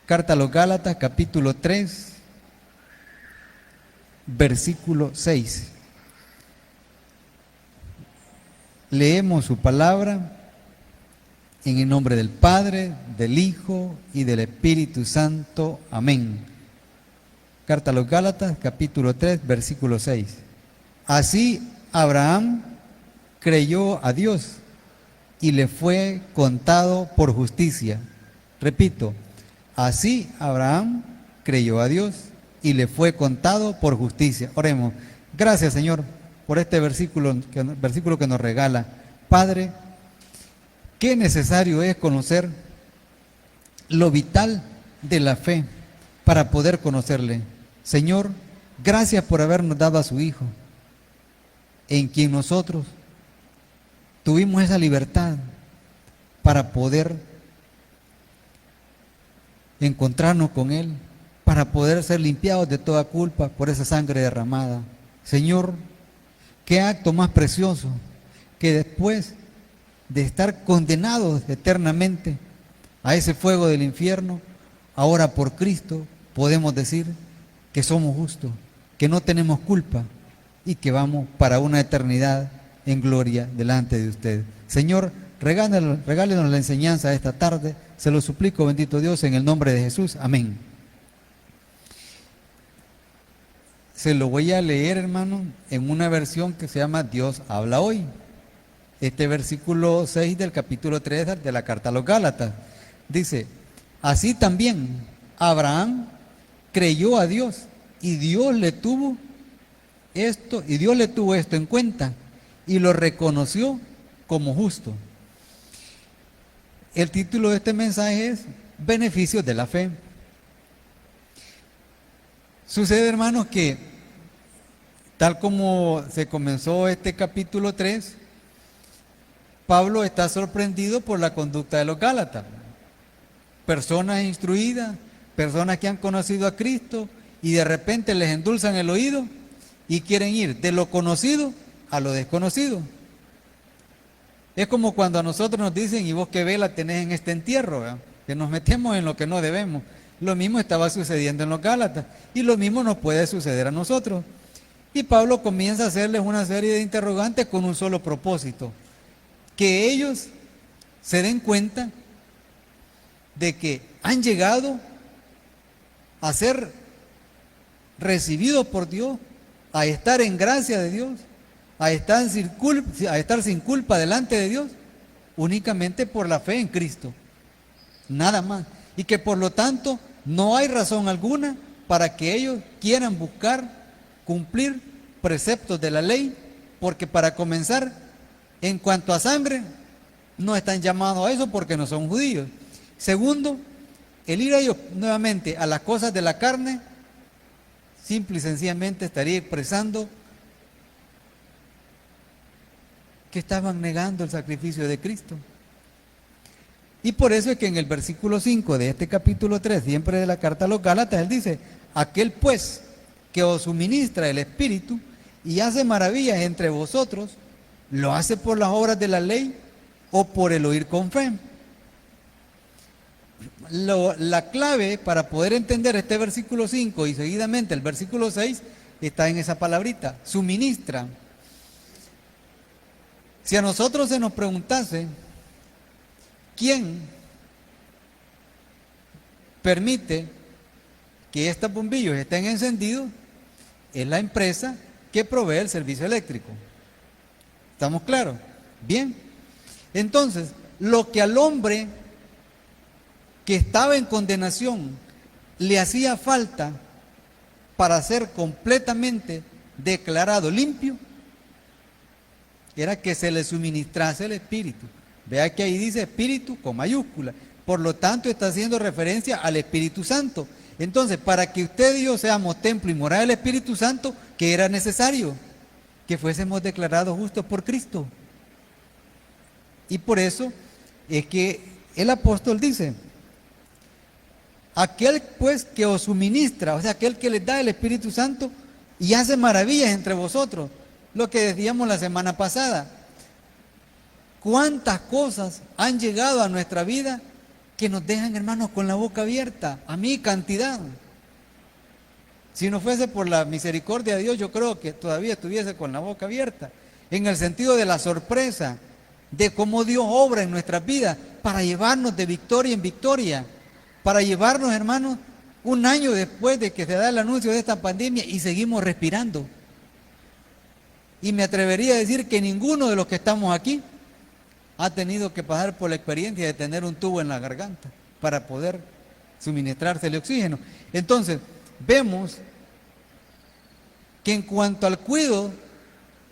Carta a los Gálatas, capítulo 3, versículo 6. Leemos su palabra en el nombre del Padre, del Hijo y del Espíritu Santo. Amén. Carta a los Gálatas, capítulo 3, versículo 6. Así Abraham creyó a Dios y le fue contado por justicia. Repito, así Abraham creyó a Dios y le fue contado por justicia. Oremos. Gracias, Señor, por este versículo que nos regala. Padre, qué necesario es conocer lo vital de la fe para poder conocerle. Señor, gracias por habernos dado a su Hijo, en quien nosotros tuvimos esa libertad para poder encontrarnos con Él, para poder ser limpiados de toda culpa por esa sangre derramada. Señor, qué acto más precioso que después de estar condenados eternamente a ese fuego del infierno, ahora por Cristo podemos decir que somos justos, que no tenemos culpa y que vamos para una eternidad en gloria delante de usted. Señor, regálenos la enseñanza de esta tarde, se lo suplico, bendito Dios, en el nombre de Jesús. Amén. Se lo voy a leer, hermano, en una versión que se llama Dios habla hoy. Este versículo 6 del capítulo 3 de la carta a los Gálatas dice: así también Abraham creyó a Dios y Dios le tuvo esto en cuenta y lo reconoció como justo. El título de este mensaje es Beneficios de la fe. Sucede, hermanos, que tal como se comenzó este capítulo 3, Pablo está sorprendido por la conducta de los Gálatas. Personas instruidas, personas que han conocido a Cristo y de repente les endulzan el oído y quieren ir de lo conocido a lo desconocido. Es como cuando a nosotros nos dicen: ¿y vos qué vela tenés en este entierro? ¿Verdad? Que nos metemos en lo que no debemos. Lo mismo estaba sucediendo en los Gálatas y lo mismo nos puede suceder a nosotros. Y Pablo comienza a hacerles una serie de interrogantes con un solo propósito: que ellos se den cuenta de que han llegado a ser recibidos por Dios, a estar en gracia de Dios, a estar sin culpa delante de Dios, únicamente por la fe en Cristo, nada más. Y que por lo tanto no hay razón alguna para que ellos quieran buscar cumplir preceptos de la ley, porque para comenzar, en cuanto a sangre, no están llamados a eso porque no son judíos. Segundo, el ir a ellos nuevamente a las cosas de la carne, simple y sencillamente estaría expresando que estaban negando el sacrificio de Cristo. Y por eso es que en el versículo 5 de este capítulo 3, siempre de la carta a los Gálatas, él dice: aquel pues que os suministra el Espíritu y hace maravillas entre vosotros, ¿lo hace por las obras de la ley o por el oír con fe? La clave para poder entender este versículo 5 y seguidamente el versículo 6 está en esa palabrita: suministra. Si a nosotros se nos preguntase quién permite que estos bombillos estén encendidos, es la empresa que provee el servicio eléctrico. ¿Estamos claros? Bien. Entonces, lo que al hombre que estaba en condenación le hacía falta para ser completamente declarado limpio, era que se le suministrase el Espíritu. Vea que ahí dice Espíritu con mayúscula. Por lo tanto, está haciendo referencia al Espíritu Santo. Entonces, para que usted y yo seamos templo y morada del Espíritu Santo, ¿qué era necesario? Que fuésemos declarados justos por Cristo. Y por eso es que el apóstol dice: aquel pues que os suministra, o sea, aquel que les da el Espíritu Santo y hace maravillas entre vosotros. Lo que decíamos la semana pasada. ¿Cuántas cosas han llegado a nuestra vida que nos dejan, hermanos, con la boca abierta. A mí, cantidad. Si no fuese por la misericordia de Dios, yo creo que todavía estuviese con la boca abierta. En el sentido de la sorpresa, de cómo Dios obra en nuestras vidas para llevarnos de victoria en victoria. Para llevarnos, hermanos, un año después de que se da el anuncio de esta pandemia y seguimos respirando. Y me atrevería a decir que ninguno de los que estamos aquí ha tenido que pasar por la experiencia de tener un tubo en la garganta para poder suministrarse el oxígeno. Entonces, vemos que en cuanto al cuidado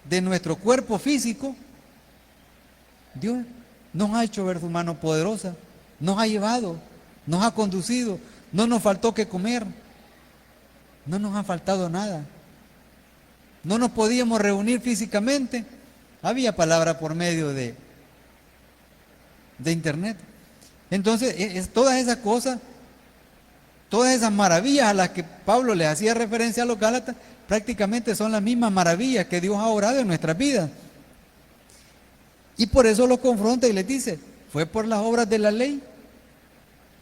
de nuestro cuerpo físico, Dios nos ha hecho ver su mano poderosa, nos ha llevado, nos ha conducido, no nos faltó que comer, no nos ha faltado nada. No nos podíamos reunir físicamente, había palabra por medio de internet. Entonces, todas esas cosas, todas esas maravillas a las que Pablo les hacía referencia a los Gálatas, prácticamente son las mismas maravillas que Dios ha obrado en nuestras vidas. Y por eso los confronta y les dice, ¿fue por las obras de la ley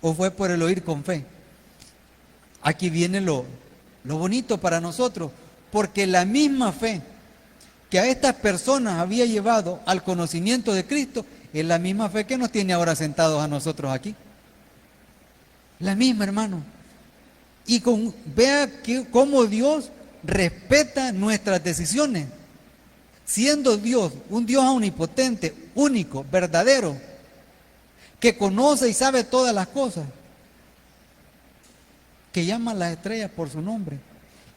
o fue por el oír con fe? Aquí viene lo bonito para nosotros, porque la misma fe que a estas personas había llevado al conocimiento de Cristo es la misma fe que nos tiene ahora sentados a nosotros aquí. La misma, hermano. Y vea cómo Dios respeta nuestras decisiones. Siendo Dios un Dios omnipotente, único, verdadero, que conoce y sabe todas las cosas, que llama a las estrellas por su nombre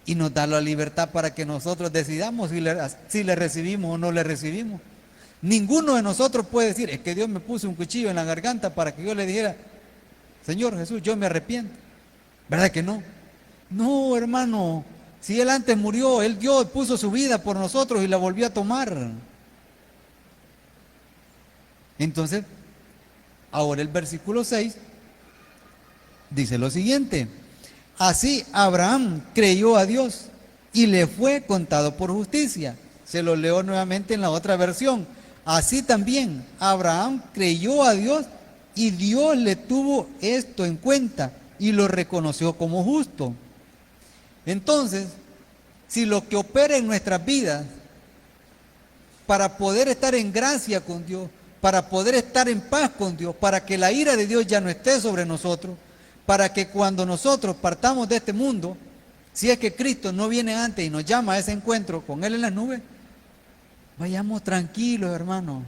y nos da la libertad para que nosotros decidamos si le recibimos o no le recibimos. Ninguno de nosotros puede decir, es que Dios me puso un cuchillo en la garganta para que yo le dijera, Señor Jesús, yo me arrepiento. ¿Verdad que no? No, hermano, si Él antes murió, Él dio, puso su vida por nosotros y la volvió a tomar. Entonces, ahora el versículo 6 dice lo siguiente: así Abraham creyó a Dios y le fue contado por justicia. Se lo leo nuevamente en la otra versión. Así también Abraham creyó a Dios y Dios le tuvo esto en cuenta y lo reconoció como justo. Entonces, si lo que opera en nuestras vidas para poder estar en gracia con Dios, para poder estar en paz con Dios, para que la ira de Dios ya no esté sobre nosotros, para que cuando nosotros partamos de este mundo, si es que Cristo no viene antes y nos llama a ese encuentro con Él en las nubes, vayamos tranquilos, hermanos,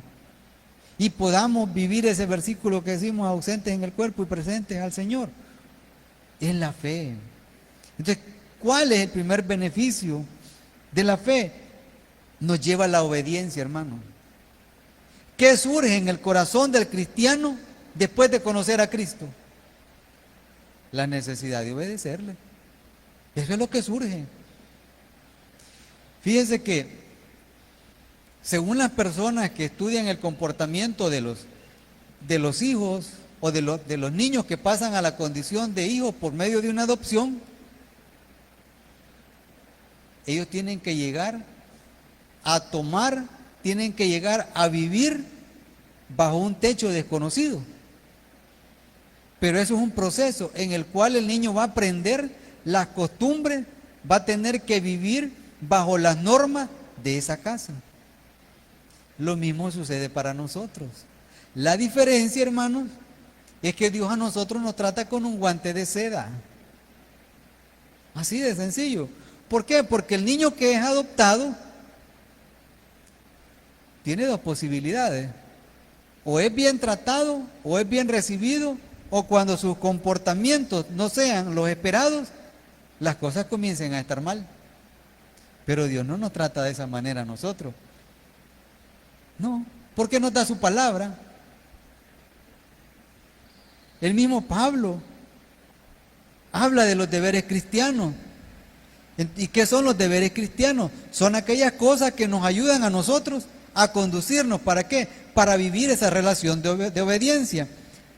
y podamos vivir ese versículo que decimos, ausentes en el cuerpo y presentes al Señor. Es la fe. Entonces, ¿cuál es el primer beneficio de la fe? Nos lleva a la obediencia, hermano. ¿Qué surge en el corazón del cristiano después de conocer a Cristo? La necesidad de obedecerle. Eso es lo que surge. Fíjense que, según las personas que estudian el comportamiento de los hijos o de los niños que pasan a la condición de hijos por medio de una adopción, ellos tienen que llegar a tomar, tienen que llegar a vivir bajo un techo desconocido. Pero eso es un proceso en el cual el niño va a aprender las costumbres, va a tener que vivir bajo las normas de esa casa. Lo mismo sucede para nosotros. La diferencia, hermanos, es que Dios a nosotros nos trata con un guante de seda. Así de sencillo. ¿Por qué? Porque el niño que es adoptado tiene dos posibilidades. O es bien tratado, o es bien recibido, o cuando sus comportamientos no sean los esperados, las cosas comiencen a estar mal. Pero Dios no nos trata de esa manera a nosotros. No, porque nos da su palabra. El mismo Pablo habla de los deberes cristianos. ¿Y qué son los deberes cristianos? Son aquellas cosas que nos ayudan a nosotros a conducirnos. ¿Para qué? Para vivir esa relación de obediencia.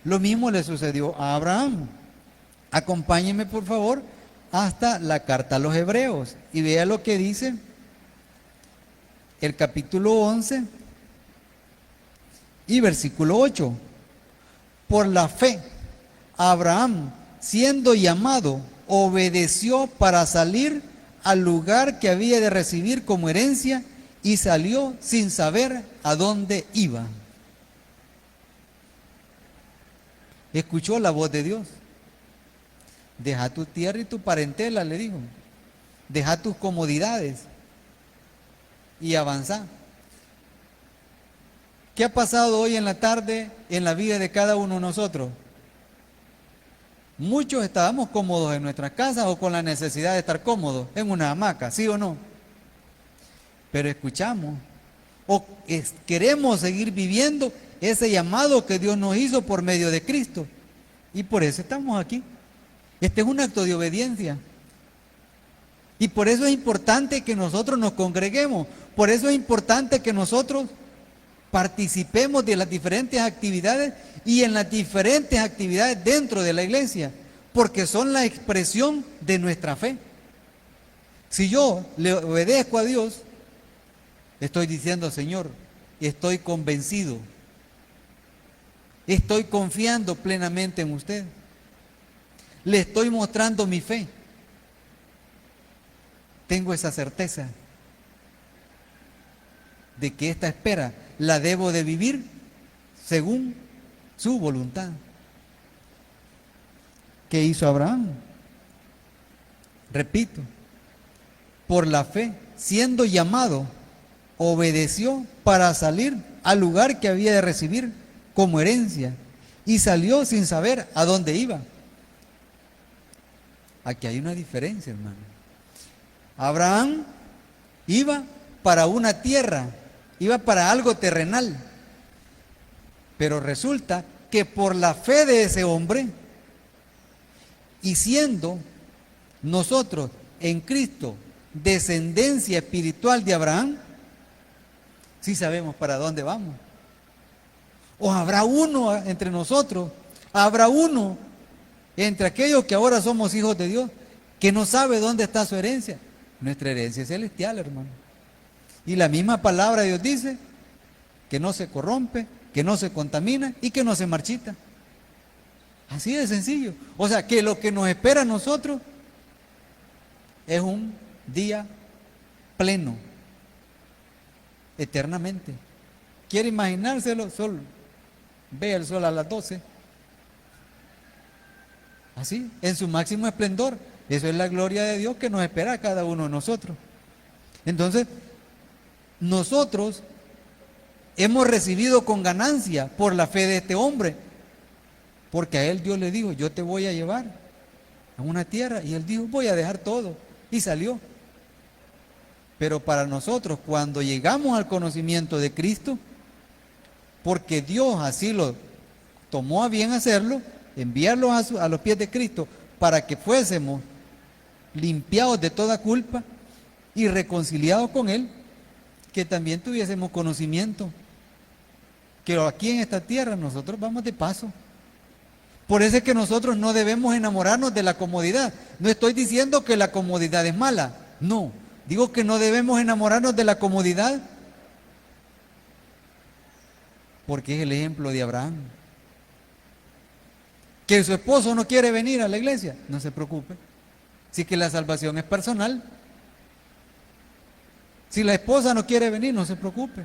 Lo mismo le sucedió a Abraham. Acompáñenme, por favor, hasta la carta a los Hebreos y vea lo que dice el capítulo 11 y versículo 8. Por la fe Abraham, siendo llamado, obedeció para salir al lugar que había de recibir como herencia y salió sin saber a dónde iba. Escuchó la voz de Dios. Deja tu tierra y tu parentela, le dijo. Deja tus comodidades y avanza. ¿Qué ha pasado hoy en la tarde en la vida de cada uno de nosotros? Muchos estábamos cómodos en nuestras casas o con la necesidad de estar cómodos en una hamaca, ¿sí o no? Pero escuchamos o queremos seguir viviendo ese llamado que Dios nos hizo por medio de Cristo. Y por eso estamos aquí. Este es un acto de obediencia. Y por eso es importante que nosotros nos congreguemos. Por eso es importante que nosotros participemos de las diferentes actividades y en las diferentes actividades dentro de la iglesia, porque son la expresión de nuestra fe. Si yo le obedezco a Dios, estoy diciendo: Señor, estoy convencido, estoy confiando plenamente en usted, le estoy mostrando mi fe, tengo esa certeza de que esta espera la debo de vivir según su voluntad. ¿Qué hizo Abraham? Repito, por la fe, siendo llamado, obedeció para salir al lugar que había de recibir como herencia y salió sin saber a dónde iba. Aquí hay una diferencia, hermano. Abraham iba para una tierra, iba para algo terrenal, pero resulta que por la fe de ese hombre, y siendo nosotros en Cristo descendencia espiritual de Abraham, sí sabemos para dónde vamos. O habrá uno entre nosotros, habrá uno entre aquellos que ahora somos hijos de Dios, que no sabe dónde está su herencia. Nuestra herencia es celestial, hermano. Y la misma palabra de Dios dice que no se corrompe, que no se contamina y que no se marchita. Así de sencillo. O sea, que lo que nos espera a nosotros es un día pleno, eternamente. ¿Quiere imaginárselo? Sol, ve el sol a las 12. Así, en su máximo esplendor. Eso es la gloria de Dios que nos espera a cada uno de nosotros. Entonces, nosotros hemos recibido con ganancia por la fe de este hombre, porque a él Dios le dijo: yo te voy a llevar a una tierra, y él dijo: voy a dejar todo, y salió. Pero para nosotros, cuando llegamos al conocimiento de Cristo, porque Dios así lo tomó a bien hacerlo, enviarlo a los pies de Cristo para que fuésemos limpiados de toda culpa y reconciliados con Él, que también tuviésemos conocimiento que aquí en esta tierra nosotros vamos de paso. Por eso es que nosotros no debemos enamorarnos de la comodidad. No estoy diciendo que la comodidad es mala, no. Digo que no debemos enamorarnos de la comodidad, porque es el ejemplo de Abraham. Que su esposo no quiere venir a la iglesia, no se preocupe. Si que la salvación es personal. Si la esposa no quiere venir, no se preocupe.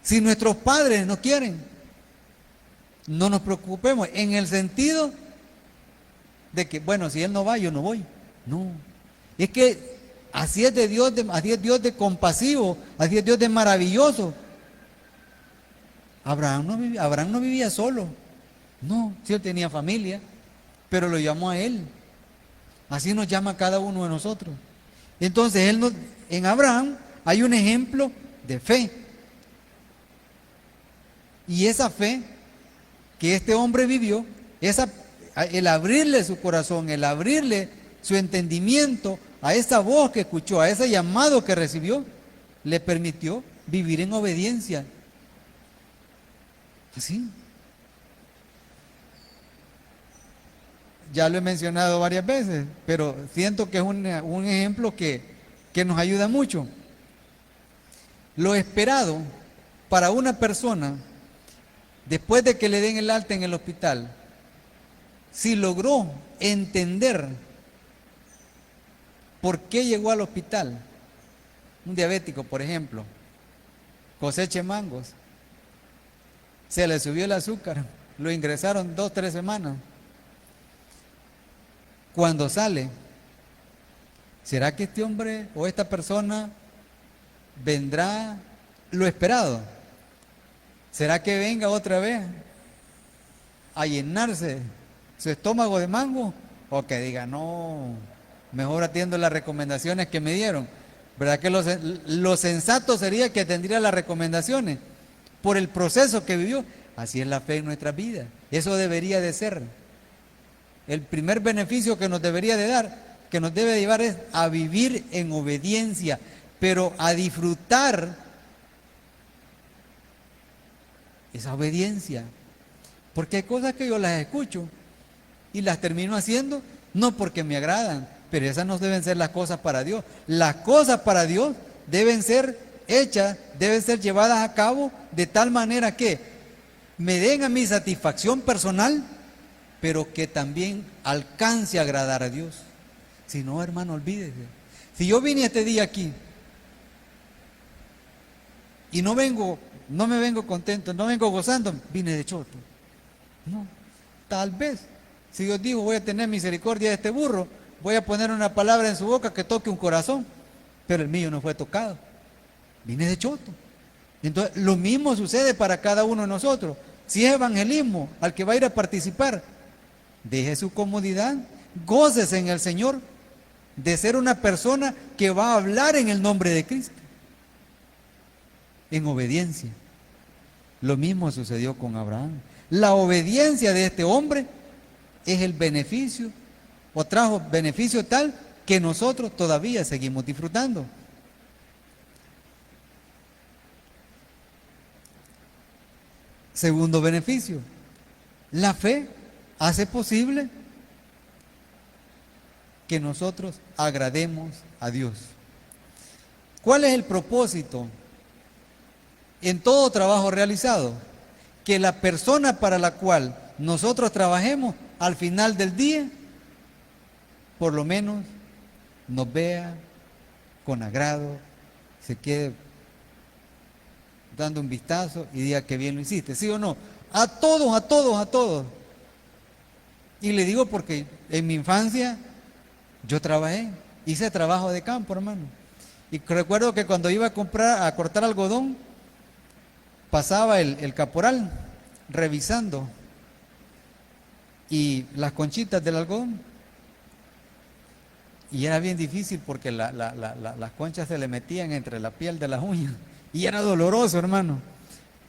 Si nuestros padres no quieren, no nos preocupemos, en el sentido de que, bueno, si él no va, yo no voy. No, es que así es de Dios, así es Dios de compasivo, así es Dios de maravilloso. Abraham no vivía solo, no, sí él tenía familia, pero lo llamó a él. Así nos llama a cada uno de nosotros. Entonces en Abraham hay un ejemplo de fe. Y esa fe que este hombre vivió, el abrirle su corazón, el abrirle su entendimiento a esa voz que escuchó, a ese llamado que recibió, le permitió vivir en obediencia. Así. Ya lo he mencionado varias veces, pero siento que es un ejemplo que nos ayuda mucho. Lo esperado para una persona después de que le den el alta en el hospital, si logró entender por qué llegó al hospital, un diabético, por ejemplo, coseche mangos, se le subió el azúcar, lo ingresaron 2, 3 semanas. Cuando sale, ¿será que este hombre o esta persona vendrá lo esperado? ¿Será que venga otra vez a llenarse su estómago de mango? O que diga, no, mejor atiendo las recomendaciones que me dieron. ¿Verdad que lo sensato sería que atendiera las recomendaciones por el proceso que vivió? Así es la fe en nuestra vida. Eso debería de ser. El primer beneficio que nos debería de dar, que nos debe llevar, es a vivir en obediencia, pero a disfrutar esa obediencia. Porque hay cosas que yo las escucho y las termino haciendo, no porque me agradan, pero esas no deben ser las cosas para Dios. Las cosas para Dios deben ser hechas, deben ser llevadas a cabo de tal manera que me den a mi satisfacción personal, pero que también alcance a agradar a Dios. Si no, hermano, olvídese. Si yo vine este día aquí y no me vengo contento, no vengo gozando, vine de choto. No, tal vez, si Dios dijo, voy a tener misericordia de este burro, voy a poner una palabra en su boca que toque un corazón, pero el mío no fue tocado. Vine de choto. Entonces, lo mismo sucede para cada uno de nosotros. Si es evangelismo al que va a ir a participar, deje su comodidad, gócese en el Señor de ser una persona que va a hablar en el nombre de Cristo, en obediencia. Lo mismo sucedió con Abraham. La obediencia de este hombre es el beneficio, o trajo beneficio tal que nosotros todavía seguimos disfrutando. Segundo beneficio, la fe hace posible que nosotros agrademos a Dios. ¿Cuál es el propósito en todo trabajo realizado? Que la persona para la cual nosotros trabajemos al final del día, por lo menos nos vea con agrado, se quede dando un vistazo y diga que bien lo hiciste, ¿sí o no? A todos, a todos, a todos. Y le digo porque en mi infancia yo trabajé, hice trabajo de campo, hermano. Y recuerdo que cuando iba a cortar algodón, pasaba el caporal revisando y las conchitas del algodón. Y era bien difícil porque las conchas se le metían entre la piel de las uñas. Y era doloroso, hermano.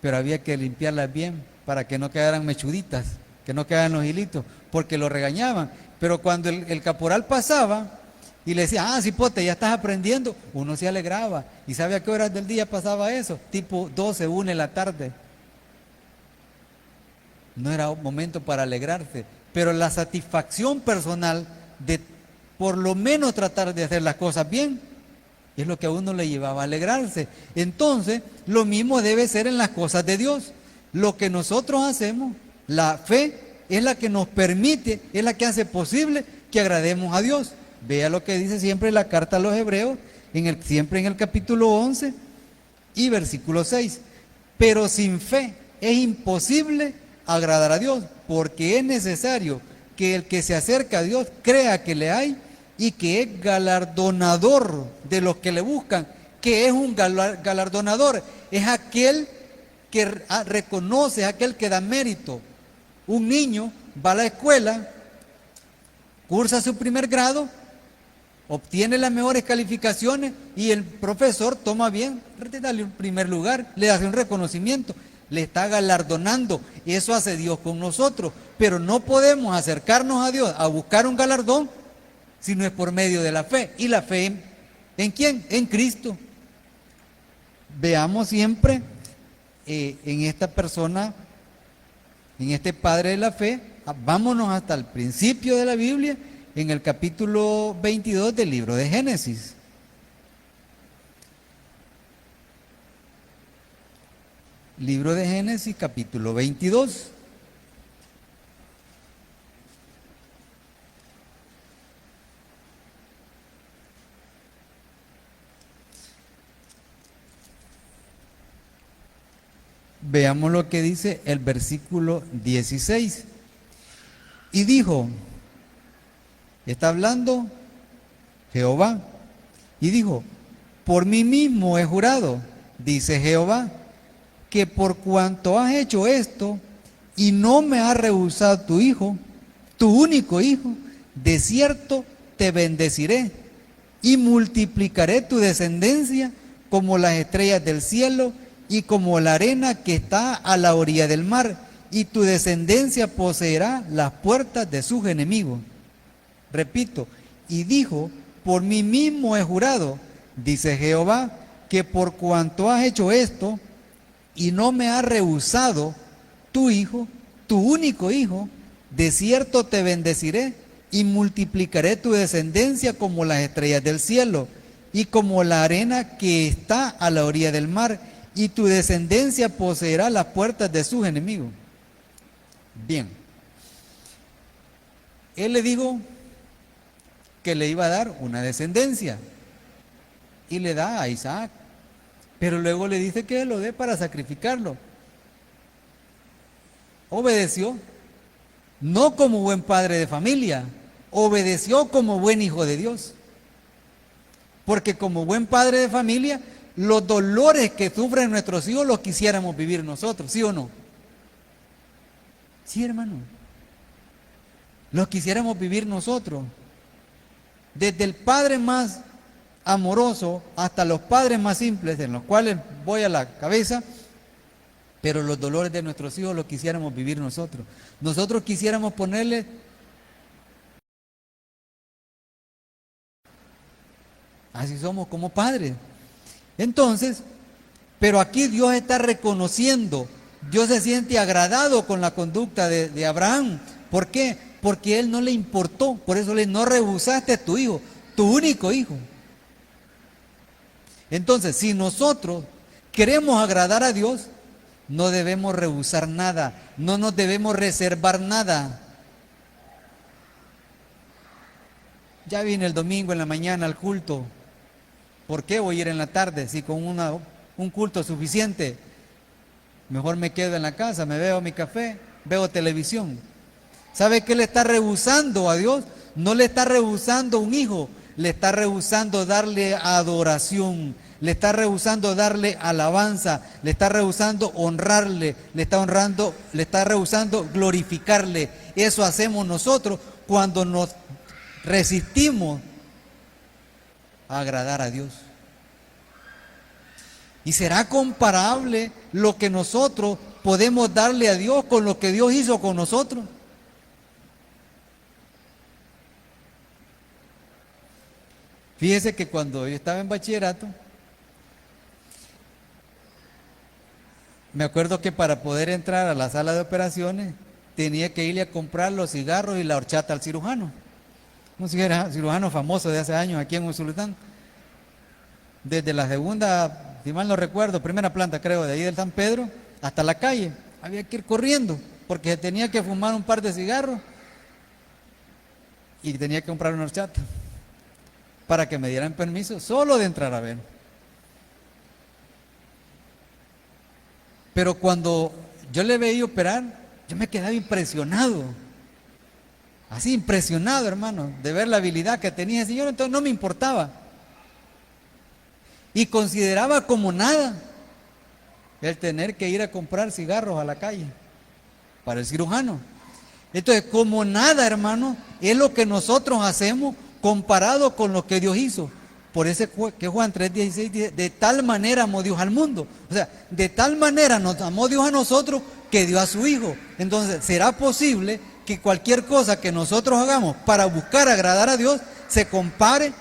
Pero había que limpiarlas bien para que no quedaran mechuditas, que no quedaran los hilitos, porque lo regañaban. Pero cuando el caporal pasaba y le decía, cipote, ya estás aprendiendo, uno se alegraba. ¿Y sabe a qué horas del día pasaba eso? Tipo 12, 1 de la tarde. No era un momento para alegrarse, pero la satisfacción personal de por lo menos tratar de hacer las cosas bien es lo que a uno le llevaba a alegrarse. Entonces, lo mismo debe ser en las cosas de Dios. Lo que nosotros hacemos, la fe, es la que nos permite, es la que hace posible que agrademos a Dios. Vea lo que dice siempre la carta a los Hebreos, siempre en el capítulo 11 y versículo 6. Pero sin fe es imposible agradar a Dios, porque es necesario que el que se acerca a Dios crea que le hay y que es galardonador de los que le buscan. Que es un galardonador, es aquel que reconoce, es aquel que da mérito. Un niño va a la escuela, cursa su primer grado, obtiene las mejores calificaciones y el profesor toma bien, dale un primer lugar, le hace un reconocimiento, le está galardonando. Eso hace Dios con nosotros, pero no podemos acercarnos a Dios a buscar un galardón si no es por medio de la fe. ¿Y la fe en quién? En Cristo. Veamos siempre en esta persona, en este padre de la fe, vámonos hasta el principio de la Biblia, en el capítulo 22 del libro de libro de Génesis, capítulo 22. Veamos lo que dice el versículo 16. Y dijo, está hablando Jehová, y dijo, por mí mismo he jurado, dice Jehová, que por cuanto has hecho esto, y no me has rehusado tu hijo, tu único hijo, de cierto te bendeciré, y multiplicaré tu descendencia como las estrellas del cielo, y como la arena que está a la orilla del mar, y tu descendencia poseerá las puertas de sus enemigos. Repito, y dijo, por mí mismo he jurado, dice Jehová, que por cuanto has hecho esto, y no me has rehusado tu hijo, tu único hijo, de cierto te bendeciré, y multiplicaré tu descendencia como las estrellas del cielo, y como la arena que está a la orilla del mar, y tu descendencia poseerá las puertas de sus enemigos. Bien, él le dijo que le iba a dar una descendencia, y le da a Isaac, pero luego le dice que lo dé para sacrificarlo. Obedeció, no como buen padre de familia, obedeció como buen hijo de Dios, porque como buen padre de familia, los dolores que sufren nuestros hijos los quisiéramos vivir nosotros, ¿sí o no? Sí, hermano. Los quisiéramos vivir nosotros. Desde el padre más amoroso hasta los padres más simples, en los cuales voy a la cabeza, pero los dolores de nuestros hijos los quisiéramos vivir nosotros. Nosotros quisiéramos ponerle así somos como padres. Entonces, pero aquí Dios está reconociendo, Dios se siente agradado con la conducta de Abraham. ¿Por qué? Porque él no le importó, por eso no rehusaste a tu hijo, tu único hijo. Entonces, si nosotros queremos agradar a Dios, no debemos rehusar nada, no nos debemos reservar nada. Ya vine el domingo en la mañana al culto. ¿Por qué voy a ir en la tarde? Si con un culto suficiente, mejor me quedo en la casa, me bebo mi café, veo televisión. ¿Sabe qué le está rehusando a Dios? No le está rehusando un hijo, le está rehusando darle adoración, le está rehusando darle alabanza, le está rehusando honrarle, le está rehusando glorificarle. Eso hacemos nosotros cuando nos resistimos a agradar a Dios. ¿Y será comparable lo que nosotros podemos darle a Dios con lo que Dios hizo con nosotros? Fíjese que cuando yo estaba en bachillerato, me acuerdo que para poder entrar a la sala de operaciones tenía que irle a comprar los cigarros y la horchata al cirujano. Un cirujano famoso de hace años aquí en Usulután. Desde la segunda, si mal no recuerdo, primera planta creo, de ahí del San Pedro, hasta la calle. Había que ir corriendo, porque se tenía que fumar un par de cigarros y tenía que comprar una horchata para que me dieran permiso solo de entrar a ver. Pero cuando yo le veía operar, yo me quedaba impresionado. Así impresionado, hermano, de ver la habilidad que tenía el Señor. Entonces no me importaba. Y consideraba como nada el tener que ir a comprar cigarros a la calle para el cirujano. Entonces, como nada, hermano, es lo que nosotros hacemos comparado con lo que Dios hizo. Por eso que Juan 3:16 dice, de tal manera amó Dios al mundo. O sea, de tal manera nos amó Dios a nosotros que dio a su Hijo. Entonces, ¿será posible que cualquier cosa que nosotros hagamos para buscar agradar a Dios se compare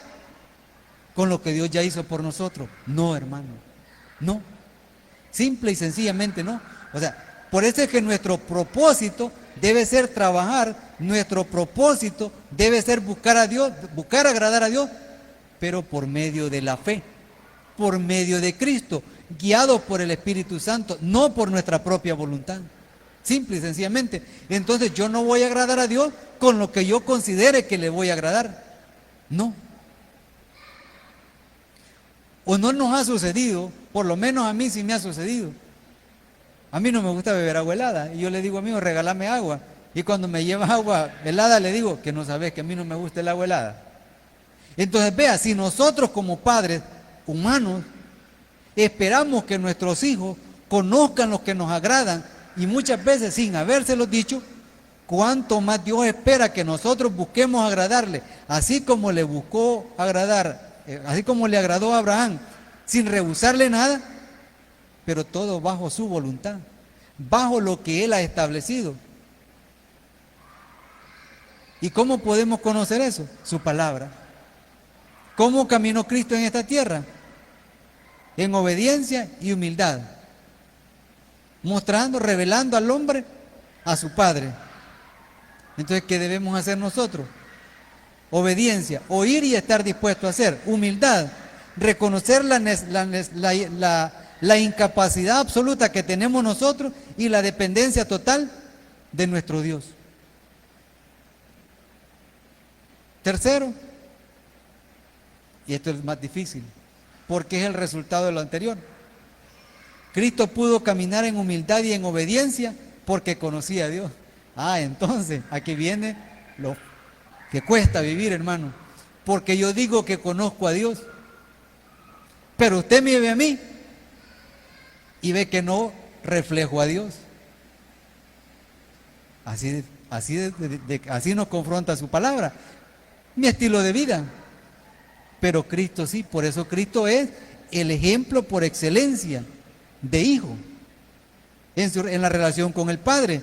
con lo que Dios ya hizo por nosotros? No, hermano, no. Simple y sencillamente no. O sea, por eso es que nuestro propósito debe ser trabajar, nuestro propósito debe ser buscar a Dios, buscar agradar a Dios, pero por medio de la fe, por medio de Cristo. guiados por el Espíritu Santo, no por nuestra propia voluntad. Simple y sencillamente. Entonces yo no voy a agradar a Dios con lo que yo considere que le voy a agradar. No. O no nos ha sucedido, por lo menos a mí sí me ha sucedido. A mí no me gusta beber agua helada. Y yo le digo, amigo, regálame agua. Y cuando me llevas agua helada, le digo, que no sabes que a mí no me gusta el agua helada. Entonces vea, si nosotros como padres humanos esperamos que nuestros hijos conozcan lo que nos agradan, y muchas veces sin habérselos dicho, cuánto más Dios espera que nosotros busquemos agradarle, así como le buscó agradar, así como le agradó a Abraham, sin rehusarle nada, pero todo bajo su voluntad, bajo lo que Él ha establecido. ¿Y cómo podemos conocer eso? Su palabra. ¿Cómo caminó Cristo en esta tierra? En obediencia y humildad, mostrando, revelando al hombre a su Padre. Entonces, ¿qué debemos hacer nosotros? Obediencia, oír y estar dispuesto a hacer. Humildad, reconocer la incapacidad absoluta que tenemos nosotros y la dependencia total de nuestro Dios. Tercero, y esto es más difícil, porque es el resultado de lo anterior. Cristo pudo caminar en humildad y en obediencia porque conocía a Dios. Entonces, aquí viene lo que cuesta vivir, hermano. Porque yo digo que conozco a Dios, pero usted me ve a mí y ve que no reflejo a Dios. Así nos confronta su palabra. Mi estilo de vida. Pero Cristo sí, por eso Cristo es el ejemplo por excelencia de hijo en la relación con el Padre,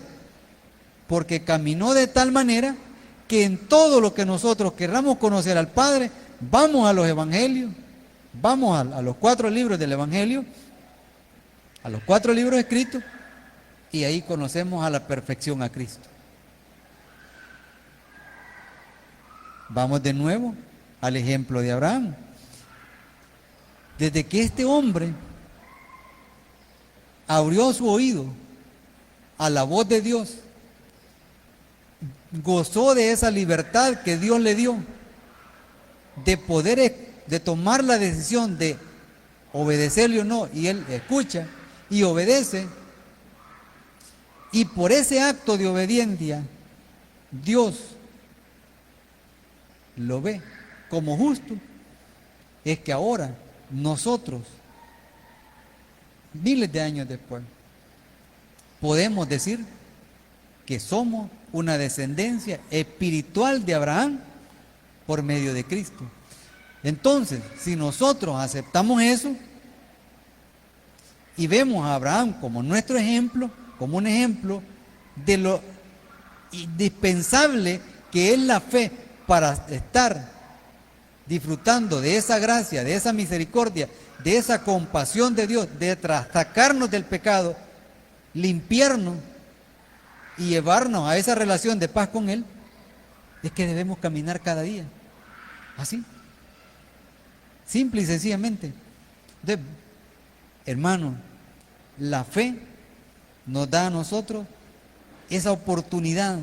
porque caminó de tal manera que en todo lo que nosotros querramos conocer al Padre, vamos a los evangelios, vamos a los 4 libros del Evangelio, a los 4 libros escritos, y ahí conocemos a la perfección a Cristo. Vamos de nuevo al ejemplo de Abraham. Desde que este hombre abrió su oído a la voz de Dios, gozó de esa libertad que Dios le dio, de tomar la decisión de obedecerle o no, y él escucha y obedece, y por ese acto de obediencia, Dios lo ve como justo. Es que ahora nosotros, miles de años después, podemos decir que somos una descendencia espiritual de Abraham por medio de Cristo. Entonces, si nosotros aceptamos eso y vemos a Abraham como nuestro ejemplo, como un ejemplo de lo indispensable que es la fe para estar disfrutando de esa gracia, de esa misericordia, de esa compasión de Dios, de sacarnos del pecado, limpiarnos y llevarnos a esa relación de paz con Él, es que debemos caminar cada día, así, simple y sencillamente. Entonces, hermano, la fe nos da a nosotros esa oportunidad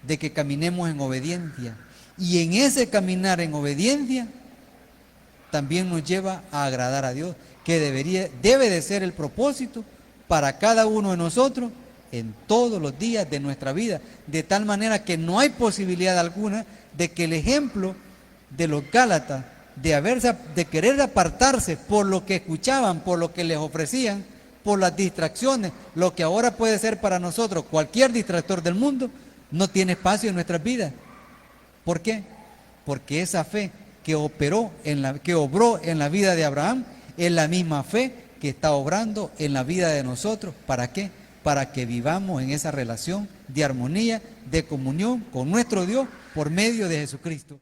de que caminemos en obediencia. Y en ese caminar en obediencia también nos lleva a agradar a Dios, que debe de ser el propósito para cada uno de nosotros en todos los días de nuestra vida, de tal manera que no hay posibilidad alguna de que el ejemplo de los Gálatas de querer apartarse por lo que escuchaban, por lo que les ofrecían, por las distracciones, lo que ahora puede ser para nosotros cualquier distractor del mundo, no tiene espacio en nuestras vidas. ¿Por qué? Porque esa fe que obró en la vida de Abraham es la misma fe que está obrando en la vida de nosotros. ¿Para qué? Para que vivamos en esa relación de armonía, de comunión con nuestro Dios por medio de Jesucristo.